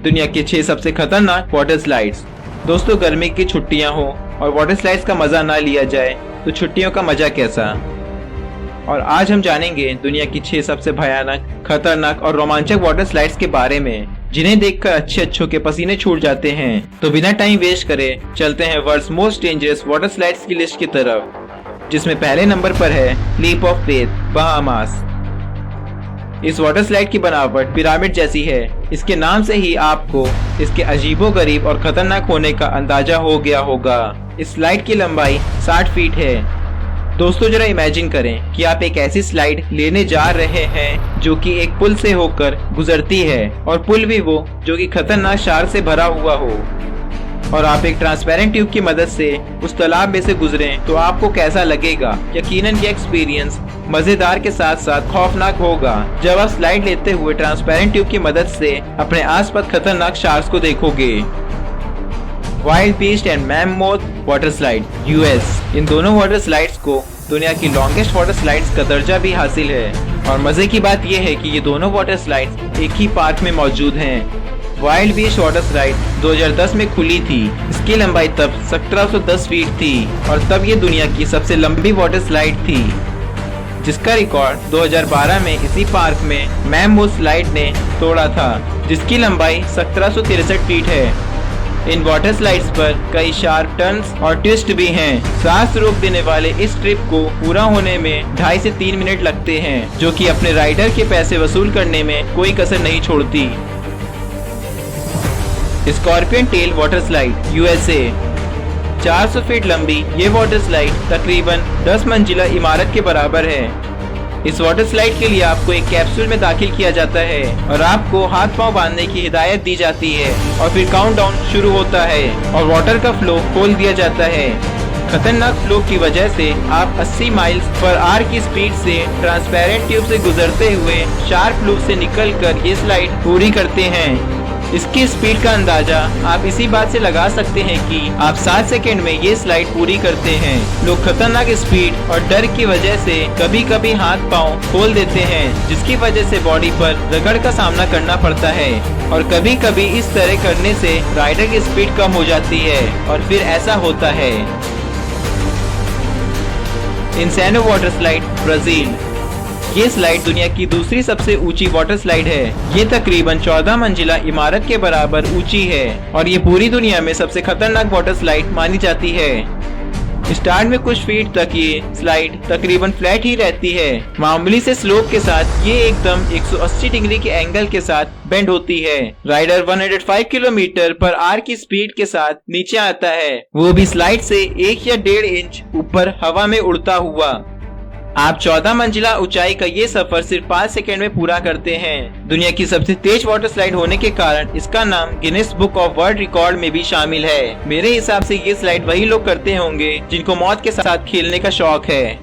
दुनिया के 6 सबसे खतरनाक वाटर स्लाइड्स। दोस्तों, गर्मी की छुट्टियां हो और वाटर स्लाइड्स का मजा ना लिया जाए तो छुट्टियों का मजा कैसा। और आज हम जानेंगे दुनिया की 6 सबसे भयानक, खतरनाक और रोमांचक वाटर स्लाइड्स के बारे में, जिन्हें देखकर अच्छों के पसीने छूट जाते हैं। तो बिना टाइम वेस्ट करे चलते हैं world's most dangerous water slides की लिस्ट की तरफ, जिसमें पहले नंबर पर है लीप ऑफ फेथ, बहामास। इस वाटर स्लाइड की बनावट पिरामिड जैसी है। इसके नाम से ही आपको इसके अजीबोगरीब और खतरनाक होने का अंदाजा हो गया होगा। इस स्लाइड की लंबाई 60 फीट है। दोस्तों, जरा इमेजिन करें कि आप एक ऐसी स्लाइड लेने जा रहे हैं जो कि एक पुल से होकर गुजरती है, और पुल भी वो जो कि खतरनाक शार्क से भरा हुआ हो, और आप एक ट्रांसपेरेंट ट्यूब की मदद से उस तालाब में से गुजरें तो आपको कैसा लगेगा। यकीनन ये एक्सपीरियंस मजेदार के साथ साथ खौफनाक होगा जब आप स्लाइड लेते हुए ट्रांसपेरेंट ट्यूब की मदद से अपने आसपास खतरनाक शार्क्स को देखोगे। Wild beast and mammoth water slide, US. इन दोनों वाटर स्लाइड्स को दुनिया की लॉन्गेस्ट वाटर स्लाइड्स का दर्जा भी हासिल है, और मजे की बात यह है कि ये दोनों वाटर स्लाइड्स एक ही पार्क में मौजूद हैं। वाइल्ड बीस्ट वाटर स्लाइड 2010 में खुली थी। इसकी लंबाई तब 1710 फीट थी, और तब ये दुनिया की सबसे लंबी वाटर स्लाइड थी, जिसका रिकॉर्ड 2012 में इसी पार्क में मैममोथ स्लाइड ने तोड़ा था, जिसकी लंबाई 1763 फीट है। इन वाटर स्लाइड्स पर कई शार्प टर्न्स और ट्विस्ट भी हैं। सांस रोक देने वाले इस ट्रिप को पूरा होने में 2.5 से 3 मिनट लगते हैं, जो कि अपने राइडर के पैसे वसूल करने में कोई कसर नहीं छोड़ती। Scorpion tail water slide, USA. 400 feet लंबी ये वाटर स्लाइड तकरीबन 10 मंजिला इमारत के बराबर है। इस वाटर स्लाइड के लिए आपको एक कैप्सूल में दाखिल किया जाता है, और आपको हाथ पांव बांधने की हिदायत दी जाती है, और फिर काउंटडाउन शुरू होता है और वाटर का फ्लो खोल दिया जाता है। खतरनाक फ्लो की वजह से आप 80 माइल्स पर आवर की स्पीड से ट्रांसपेरेंट ट्यूब से गुजरते हुए शार्प लूप से निकलकर ये स्लाइड पूरी करते हैं। इसकी स्पीड का अंदाजा आप इसी बात से लगा सकते हैं कि आप 7 सेकंड में ये स्लाइड पूरी करते हैं। लोग खतरनाक स्पीड और डर की वजह से कभी कभी हाथ पांव खोल देते हैं, जिसकी वजह से बॉडी पर रगड़ का सामना करना पड़ता है, और कभी कभी इस तरह करने से राइडर की स्पीड कम हो जाती है, और फिर ऐसा होता है। इंसेनो वाटर स्लाइड, ब्राजील। ये स्लाइड दुनिया की दूसरी सबसे ऊंची वाटर स्लाइड है। ये तकरीबन 14 मंजिला इमारत के बराबर ऊंची है, और ये पूरी दुनिया में सबसे खतरनाक वाटर स्लाइड मानी जाती है। स्टार्ट में कुछ फीट तक ये स्लाइड तकरीबन फ्लैट ही रहती है। मामूली से स्लोप के साथ ये एकदम 180 डिग्री के एंगल के साथ बेंड होती है। राइडर 105 किलोमीटर पर आवर की स्पीड के साथ नीचे आता है, वो भी स्लाइड से 1 या 1.5 इंच ऊपर हवा में उड़ता हुआ। आप 14 मंजिला ऊंचाई का ये सफर सिर्फ 5 सेकंड में पूरा करते हैं। दुनिया की सबसे तेज वाटर स्लाइड होने के कारण इसका नाम Guinness book of world record में भी शामिल है। मेरे हिसाब से ये स्लाइड वही लोग करते होंगे जिनको मौत के साथ खेलने का शौक है।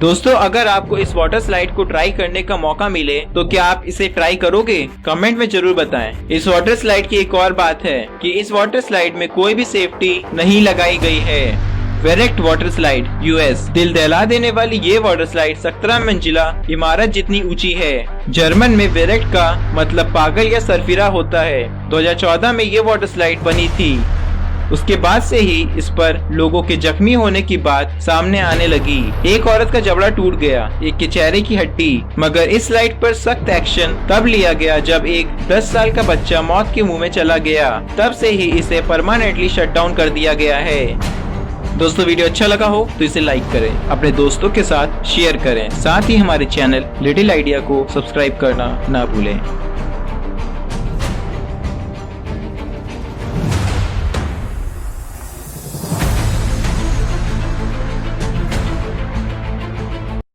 दोस्तों, अगर आपको इस वाटर स्लाइड को ट्राई करने का मौका मिले तो क्या आप इसे ट्राई करोगे? कमेंट में जरूर बताएं। इस वाटर स्लाइड की एक और बात है कि इस वाटर स्लाइड में कोई भी सेफ्टी नहीं लगाई गई है। वेरेक्ट वाटर स्लाइड, यूएस। दिल दहला देने वाली ये वाटर स्लाइड 17 मंजिला इमारत जितनी ऊंची है। जर्मन में वेरेक्ट का मतलब पागल या सरफिरा होता है। 2014 में ये वाटर स्लाइड बनी थी। उसके बाद से ही इस पर लोगों के जख्मी होने की बात सामने आने लगी। एक औरत का जबड़ा टूट गया, एक के चेहरे की हड्डी। मगर इस स्लाइड पर सख्त एक्शन तब लिया गया जब एक 10 साल का बच्चा मौत के मुंह में चला गया। तब से ही इसे परमानेंटली शट डाउन कर दिया गया है। दोस्तों, वीडियो अच्छा लगा हो तो इसे लाइक करें, अपने दोस्तों के साथ शेयर करें, साथ ही हमारे चैनल लिटिल आइडिया को सब्सक्राइब करना ना भूलें।